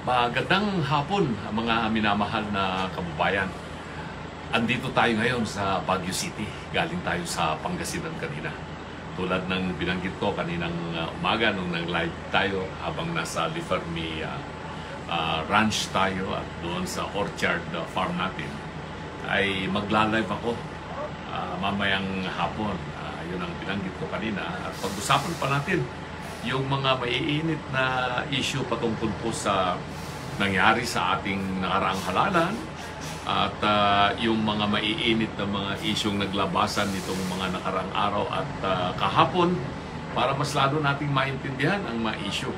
Magandang hapon, mga minamahal na kababayan. Andito tayo ngayon sa Baguio City. Galing tayo sa Pangasinan kanina. Tulad ng binanggit ko kaninang umaga nung nag-live tayo habang nasa Lifermi Ranch tayo at doon sa Orchard Farm natin, ay magla-live ako mamayang hapon. Yun ang binanggit ko kanina. At pag-usapan pa natin yung mga maiinit na issue patungkol po sa nangyari sa ating nakaraang halalan at yung mga maiinit na mga isyong naglabasan nitong mga nakaraang araw at kahapon para mas lalo nating maintindihan ang mga issue.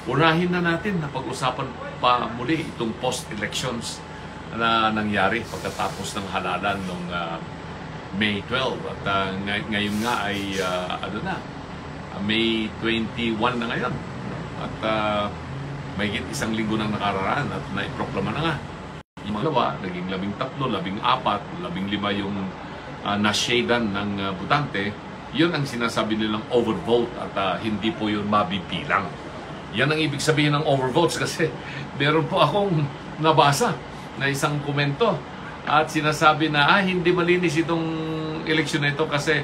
Unahin na natin na pag-usapan pa muli itong post-elections na nangyari pagkatapos ng halalan noong May 12 at ngayon nga ay May 21 na ngayon at mahigit isang linggo nang nakararaan at naiproklama na nga. Yung mga gawa, naging 13, 14, 15 yung nasyadan ng butante. Yun ang sinasabi nilang overvote at hindi po yun mabibilang. Yan ang ibig sabihin ng overvotes kasi meron po akong nabasa na isang komento at sinasabi na hindi malinis itong eleksyon na ito kasi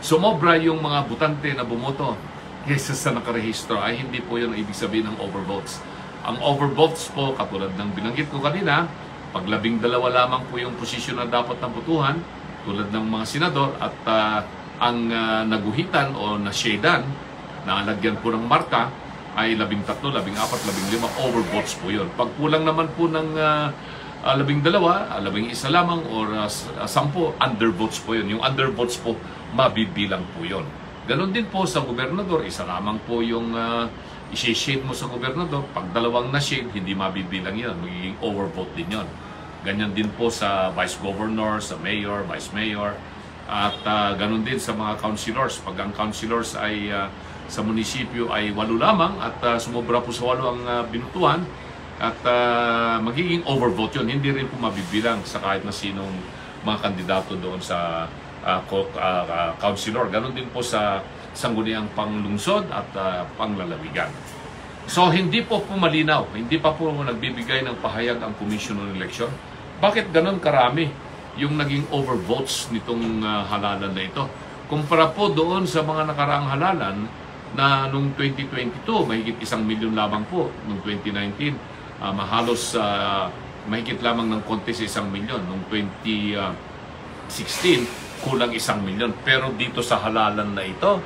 sumobra yung mga butante na bumoto kaysa sa nakarehistro. Ay hindi po yun ang ibig sabihin ng overvotes. Ang overvotes po, katulad ng binanggit ko kanina, pag 12 lamang po yung posisyon na dapat nabutuhan, tulad ng mga senador, at ang naguhitan o nasyadan, na lagyan po ng marka, ay 13, 14, 15, overvotes po yun. Pag kulang naman po ng 12, 11 lamang or 10, undervotes po yun. Yung undervotes po, mabibilang po yun. Ganon din po sa gobernador, isa lamang po yung isi-shade mo sa gobernador. Pag 2 na-shade, hindi mabibilang yun. Magiging overvote din yun. Ganyan din po sa vice governor, sa mayor, vice mayor. At ganon din sa mga councilors. Pag ang councilors ay sa munisipyo ay 8 lamang at sumobra po sa 8 ang binutuhan at magiging overvote yun. Hindi rin po mabibilang sa kahit na sinong mga kandidato doon sa councilor. Ganon din po sa sangguniang panglungsod at panglalawigan. So hindi po malinaw, hindi pa po nagbibigay ng pahayag ang Commission on Election. Bakit ganon karami yung naging overvotes nitong halalan na ito? Kumpara po doon sa mga nakaraang halalan na noong 2022, mahigit 1 milyon lamang po. Noong 2019, mahalos mahigit lamang ng konti sa 1 milyon. Noong 2016, kulang 1 milyon. Pero dito sa halalan na ito,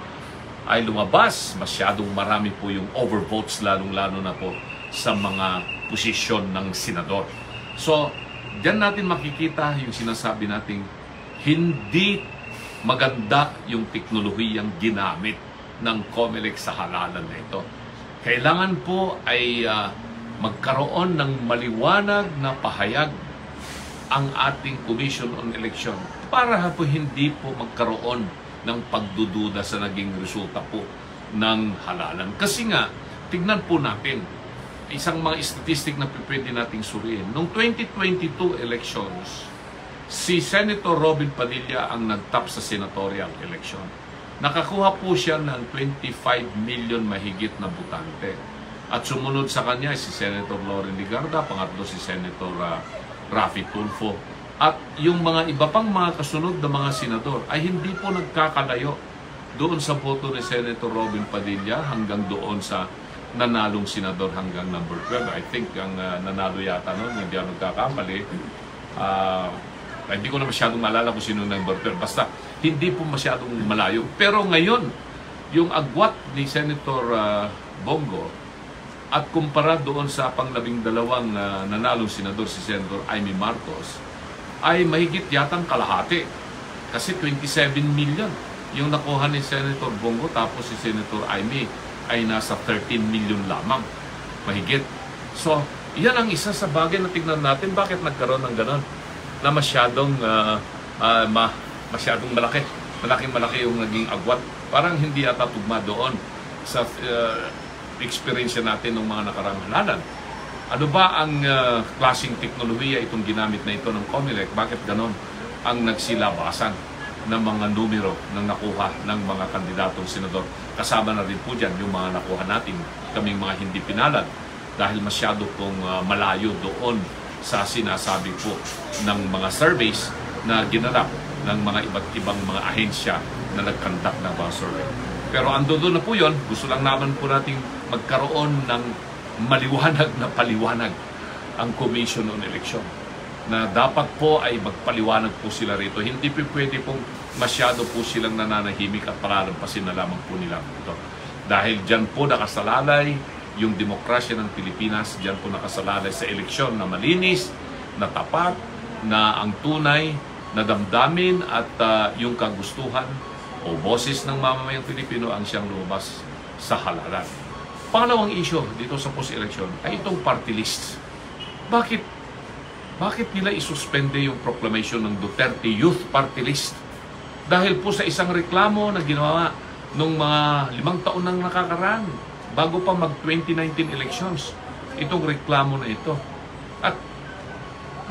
ay lumabas, masyadong marami po yung overvotes, lalong-lalo na po sa mga posisyon ng senador. So, diyan natin makikita yung sinasabi nating hindi maganda yung teknolohiyang ginamit ng COMELEC sa halalan na ito. Kailangan po ay magkaroon ng maliwanag na pahayag ang ating Commission on Election para po hindi po magkaroon ng pagdududa sa naging resulta po ng halalan. Kasi nga, tignan po natin, isang mga statistic na pwede nating suriin. Noong 2022 elections, si Senator Robin Padilla ang nag-top sa senatorial election. Nakakuha po siya ng 25 million mahigit na butante. At sumunod sa kanya si Senator Loren Legarda, pangatlo si Senator Raffy Tulfo. At yung mga iba pang mga kasunod na mga senador ay hindi po nagkakalayo doon sa boto ni Senator Robin Padilla hanggang doon sa nanalong senador hanggang number 12. I think ang nanalo yata noon, hindi ako nagkakamali. Hindi ko na masyadong maalala kung sino number 12. Basta hindi po masyadong malayo. Pero ngayon, yung agwat ni Senator Bongo at kumpara doon sa pang-12 nanalong senador si Senator Amy Marcos, ay mahigit yatang kalahati. Kasi 27 million yung nakuha ni Senator Bongo, tapos si Senator Amy ay nasa 13 million lamang. Mahigit. So, yan ang isa sa bagay na tignan natin. Bakit nagkaroon ng ganon? Na masyadong malaki. Malaking-malaki yung naging agwat. Parang hindi ata tugma doon sa experience natin ng mga nakarang halalan. Ano ba ang klaseng teknolohiya itong ginamit na ito ng COMELEC? Bakit ganon ang nagsilabasan ng mga numero ng nakuha ng mga kandidatong senador? Kasama na rin po dyan yung mga nakuha natin, kaming mga hindi pinalad dahil masyado pong malayo doon sa sinasabi po ng mga surveys na ginanap ng mga iba't ibang mga ahensya na nag-conduct ng mga survey. Pero ando doon na po yun, gusto lang naman po nating magkaroon ng maliwanag na paliwanag ang Commission on Election, na dapat po ay magpaliwanag po sila rito. Hindi po pwede pong masyado po silang nananahimik at palalampasin na lamang po nila ito. Dahil dyan po nakasalalay yung demokrasya ng Pilipinas, dyan po nakasalalay sa eleksyon na malinis, na tapat, na ang tunay na damdamin at yung kagustuhan o boses ng mamamayang Pilipino ang siyang lumabas sa halalan. Pangalawang issue dito sa post-election ay itong party list. Bakit nila isuspende yung proclamation ng Duterte Youth Party List? Dahil po sa isang reklamo na ginawa nung mga 5 taon nang nakakaraan, bago pa mag-2019 elections, itong reklamo na ito. At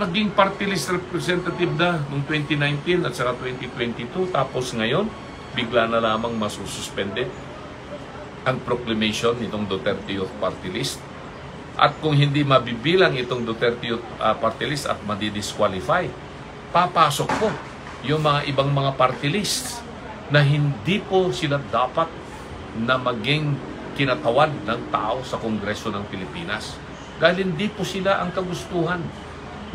naging party list representative na noong 2019 at saka 2022, tapos ngayon, bigla na lamang masususpende ang proclamation nitong Duterte Youth Party List. At kung hindi mabibilang itong Duterte Youth Party List at madidisqualify, papasok po yung mga ibang mga party lists na hindi po sila dapat na maging kinatawan ng tao sa Kongreso ng Pilipinas. Dahil hindi po sila ang kagustuhan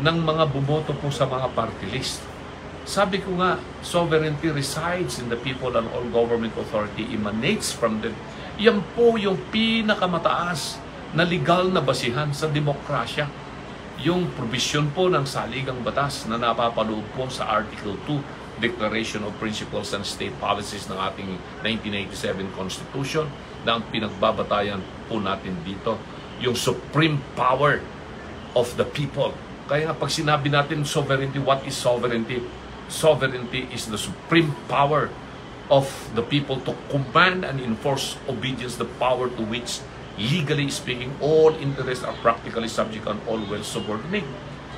ng mga bumoto po sa mga party list. Sabi ko nga, sovereignty resides in the people and all government authority emanates from them. Yan po yung pinakamataas na legal na basihan sa demokrasya. Yung provision po ng saligang batas na napapaloob po sa Article 2, Declaration of Principles and State Policies ng ating 1987 Constitution, na ang pinagbabatayan po natin dito, yung supreme power of the people. Kaya pag sinabi natin sovereignty, what is sovereignty? Sovereignty is the supreme power of the people to command and enforce obedience, the power to which, legally speaking, all interests are practically subject and all will subordinate.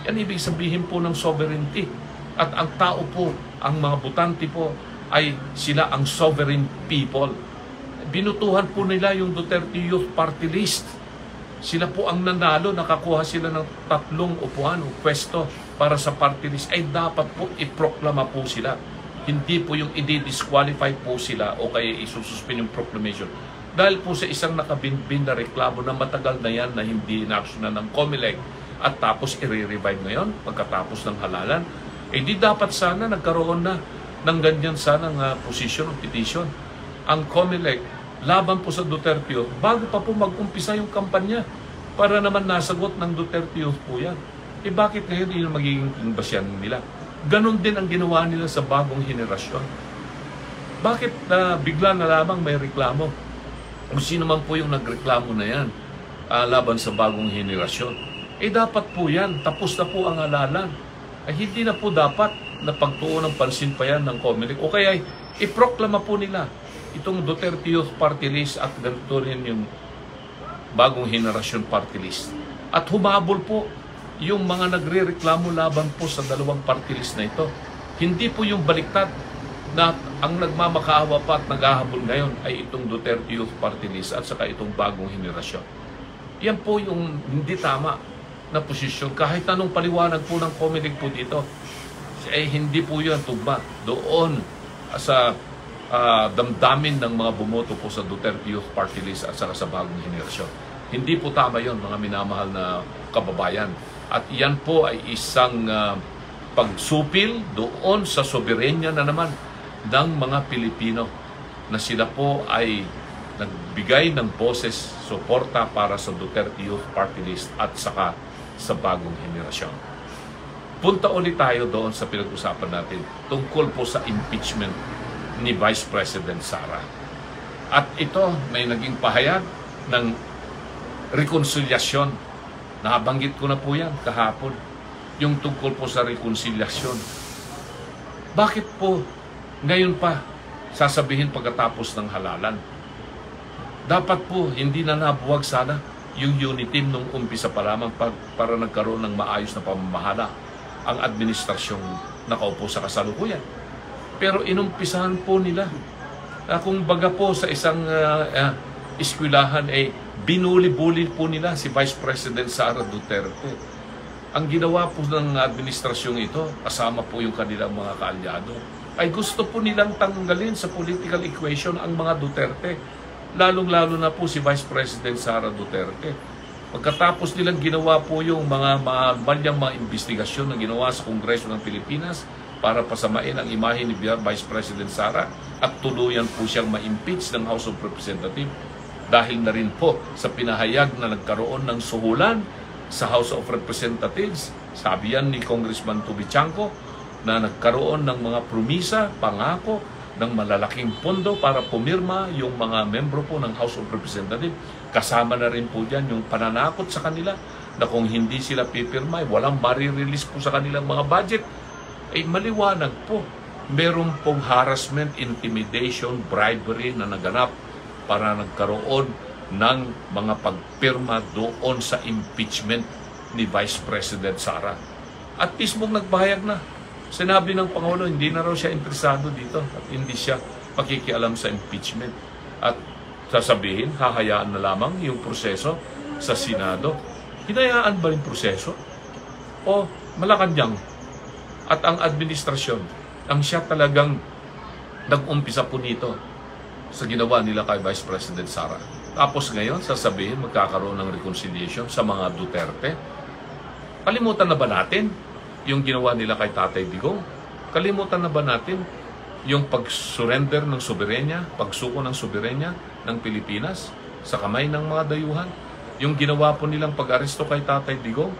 Yan ibig sabihin po ng sovereignty. At ang tao po, ang mga butante po, ay sila ang sovereign people. Binutuhan po nila yung Duterte Youth Party List. Sila po ang nanalo, nakakuha sila ng 3 upuan o pwesto para sa party list. Ay dapat po iproklama po sila. Hindi po yung i-disqualify po sila o kaya isususpend yung proclamation. Dahil po sa isang nakabinbin na reklamo na matagal na yan na hindi inaksyonan ng COMELEC at tapos i-revive ngayon pagkatapos ng halalan, eh di dapat sana nagkaroon na ng ganyan sanang position o petition ang COMELEC laban po sa Duterte Youth bago pa po mag-umpisa yung kampanya para naman nasagot ng Duterte Youth po yan. Eh bakit ngayon yun magiging basyan nila? Ganon din ang ginawa nila sa bagong henerasyon. Bakit bigla na lamang may reklamo? Kung sino man po yung nagreklamo na yan laban sa bagong henerasyon, eh dapat po yan, tapos na po ang halalan. Ay hindi na po dapat na pagtuon ng pansin pa yan ng COMELEC o kaya iproklama po nila itong Duterte Youth Party List at ganito rin yung bagong henerasyon party list. At humabol po yung mga nagre-reklamo laban po sa 2 party list na ito. Hindi po yung baliktad na ang nagmamakaawa pa at naghahabol ngayon ay itong Duterte Youth Party List at saka itong bagong henerasyon. Yan po yung hindi tama na posisyon. Kahit anong paliwanag po ng COMELEC po dito, eh hindi po yan tugma doon sa damdamin ng mga bumoto po sa Duterte Youth Party List at saka sa bagong henerasyon. Hindi po tama yon, mga minamahal na kababayan. At iyan po ay isang pagsupil doon sa soberenya na naman ng mga Pilipino na sila po ay nagbigay ng boses, suporta para sa Duterte Youth Party List at saka sa bagong henerasyon. Punta ulit tayo doon sa pinag-usapan natin tungkol po sa impeachment ni Vice President Sara. At ito, may naging pahayag ng rekonsilyasyon. Nabanggit ko na po yan kahapon, yung tungkol po sa rekonsilyasyon. Bakit po ngayon pa sasabihin pagkatapos ng halalan? Dapat po hindi na nabuwag sana yung unity team nung umpisa pa lamang para nagkaroon ng maayos na pamamahala ang administrasyong nakaupo sa kasalukuyan. Pero inumpisahan po nila. Kung baga po sa isang eskwelahan ay Binuli-buli po nila si Vice President Sara Duterte. Ang ginawa po ng administrasyong ito, kasama po yung kanilang mga kaalyado, ay gusto po nilang tanggalin sa political equation ang mga Duterte. Lalong-lalo na po si Vice President Sara Duterte. Pagkatapos nilang ginawa po yung mga malyang mga investigasyon na ginawa sa Kongreso ng Pilipinas para pasamain ang imahe ni Vice President Sara at tuluyan po siyang ma-impeach ng House of Representatives dahil na rin po sa pinahayag na nagkaroon ng suhulan sa House of Representatives. Sabi yan ni Congressman Toby Chanco na nagkaroon ng mga promisa, pangako ng malalaking pondo para pumirma yung mga membro po ng House of Representatives. Kasama na rin po dyan yung pananakot sa kanila na kung hindi sila pipirma, walang marirelease po sa kanilang mga budget. Ay maliwanag po, meron pong harassment, intimidation, bribery na naganap para nagkaroon ng mga pagpirma doon sa impeachment ni Vice President Sara. At mismong nagpahayag na. Sinabi ng Pangulo, hindi na raw siya interesado dito at hindi siya pakikialam sa impeachment. At sasabihin, hahayaan na lamang yung proseso sa Senado. Hinayaan ba yung proseso? O Malacanang at ang administrasyon ang siya talagang nag-umpisa po nito sa ginawa nila kay Vice President Sara. Tapos ngayon, sasabihin magkakaroon ng reconciliation sa mga Duterte. Kalimutan na ba natin yung ginawa nila kay Tatay Digong? Kalimutan na ba natin yung pag-surrender ng soberenya, pagsuko ng soberenya ng Pilipinas sa kamay ng mga dayuhan? Yung ginawa po nilang pag-aresto kay Tatay Digong,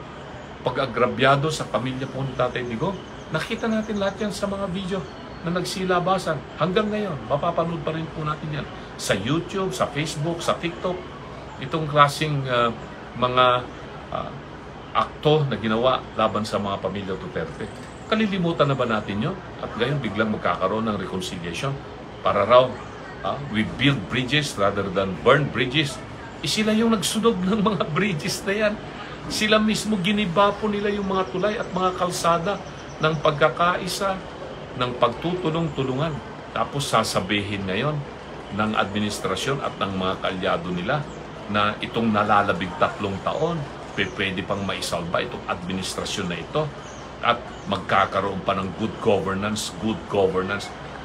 pag-agrabyado sa pamilya po ni Tatay Digong. Nakita natin lahat yan sa mga video na nagsilabasan. Hanggang ngayon, mapapanood pa rin po natin yan sa YouTube, sa Facebook, sa TikTok. Itong klaseng mga akto na ginawa laban sa mga pamilya Duterte. Kalilimutan na ba natin yun? At ngayon biglang magkakaroon ng reconciliation para raw we build bridges rather than burn bridges. Sila yung nagsunog ng mga bridges na yan. Sila mismo giniba po nila yung mga tulay at mga kalsada ng pagkakaisa, ng pagtutulong-tulungan. Tapos sasabihin ngayon ng administrasyon at ng mga kaalyado nila na itong nalalabig 3 taon, pwede pang maisalba itong administrasyon na ito at magkakaroon pa ng good governance.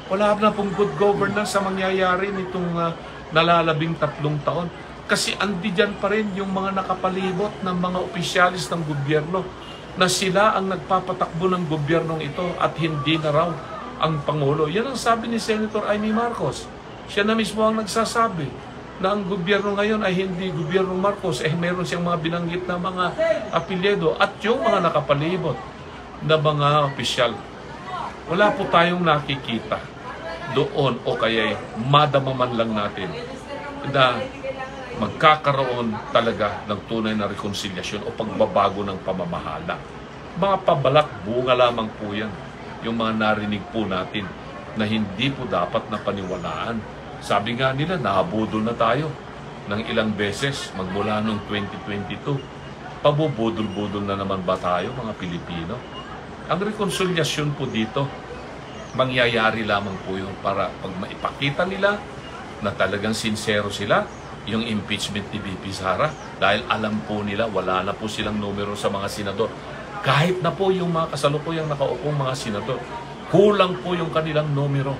Wala na pong good governance sa mangyayari nitong nalalabing 3 taon. Kasi andi dyan pa rin yung mga nakapalibot ng mga opisyalis ng gobyerno na sila ang nagpapatakbo ng gobyernong ito at hindi na raw ang Pangulo. Yan ang sabi ni Senator Amy Marcos. Siya na mismo ang nagsasabi na ang gobyerno ngayon ay hindi gobyerno Marcos. Meron siyang mga binanggit na mga apelyido at yung mga nakapalibot na mga opisyal. Wala po tayong nakikita doon o kaya madama man lang natin na magkakaroon talaga ng tunay na reconciliation o pagbabago ng pamamahala. Mga pabalak bunga lamang po yan. Yung mga narinig po natin na hindi po dapat na paniwalaan. Sabi nga nila, nahabudol na tayo ng ilang beses magmula noong 2022. Pabubudol-budol na naman ba tayo mga Pilipino? Ang reconciliation po dito, mangyayari lamang po yun para pag maipakita nila na talagang sincero sila, yung impeachment ni VP Sara, dahil alam po nila wala na po silang numero sa mga senador. Kahit na po yung mga kasalukuyang nakaupong mga senador, kulang po yung kanilang numero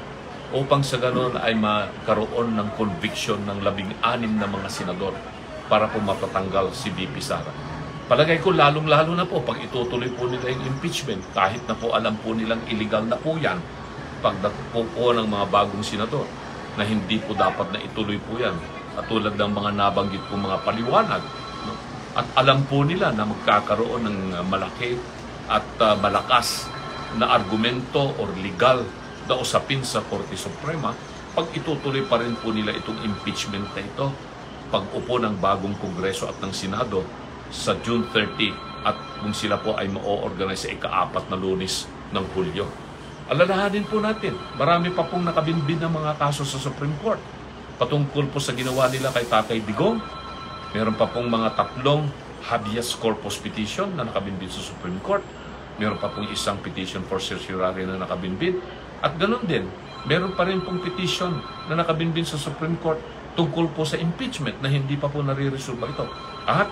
upang sa ganoon ay magkaroon ng conviction ng 16 na mga senador para po mapatanggal si VP Sara. Palagay ko lalong-lalo na po pag itutuloy po nila yung impeachment, kahit na po alam po nilang illegal na po yan, pagdapo ng mga bagong senador na hindi po dapat na ituloy po yan. At tulad ng mga nabanggit po mga paliwanag. No? At alam po nila na magkakaroon ng malaki at malakas na argumento or legal na usapin sa Korte Suprema pag itutuloy pa rin po nila itong impeachment na ito pag upo ng bagong Kongreso at ng Senado sa June 30 at kung sila po ay ma-organize sa ika-4 na Lunes ng Hulyo. Alalahanin po natin, marami pa pong nakabinbin ng mga kaso sa Supreme Court. Patungkol po sa ginawa nila kay Tatay Digong, meron pa pong mga 3 habeas corpus petition na nakabinbin sa Supreme Court. Meron pa pong isang petition for certiorari na nakabinbin. At ganoon din, meron pa rin pong petition na nakabinbin sa Supreme Court tungkol po sa impeachment na hindi pa po nare-resolve ito. At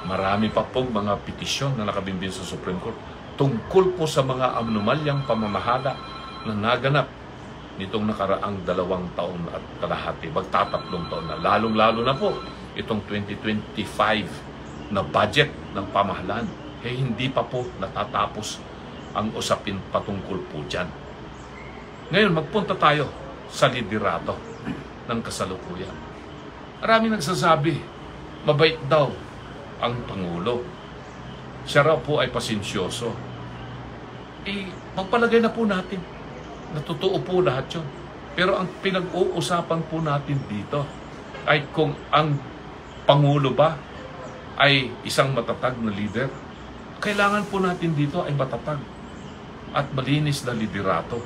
marami pa pong mga petisyon na nakabimbing sa Supreme Court tungkol po sa mga anomalyang pamamahala na naganap nitong nakaraang 2 taon at kalahati, magtatatlong taon na. Lalong-lalo na po itong 2025 na budget ng pamahalaan. Hindi pa po natatapos ang usapin patungkol po dyan. Ngayon, magpunta tayo sa liderato ng kasalukuyan. Marami nagsasabi, mabait daw ang Pangulo. Siya raw po ay pasensyoso. Magpalagay na po natin na totoo po lahat yun. Pero ang pinag-uusapan po natin dito ay kung ang Pangulo ba ay isang matatag na leader. Kailangan po natin dito ay matatag at malinis na liderato.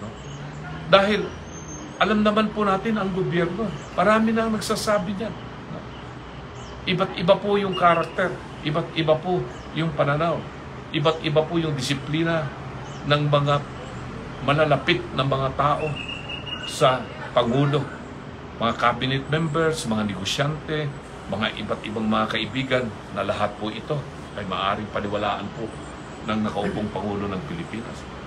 No? Dahil alam naman po natin ang gobyerno. Marami na nagsasabi niyan. No? Iba't iba po yung karakter. Iba't iba po yung pananaw. Iba't iba po yung disiplina ng mga malalapit na mga tao sa Pangulo. Mga cabinet members, mga negosyante, mga iba't ibang mga kaibigan na lahat po ito ay maaaring paniwalaan po ng nakaupong Pangulo ng Pilipinas.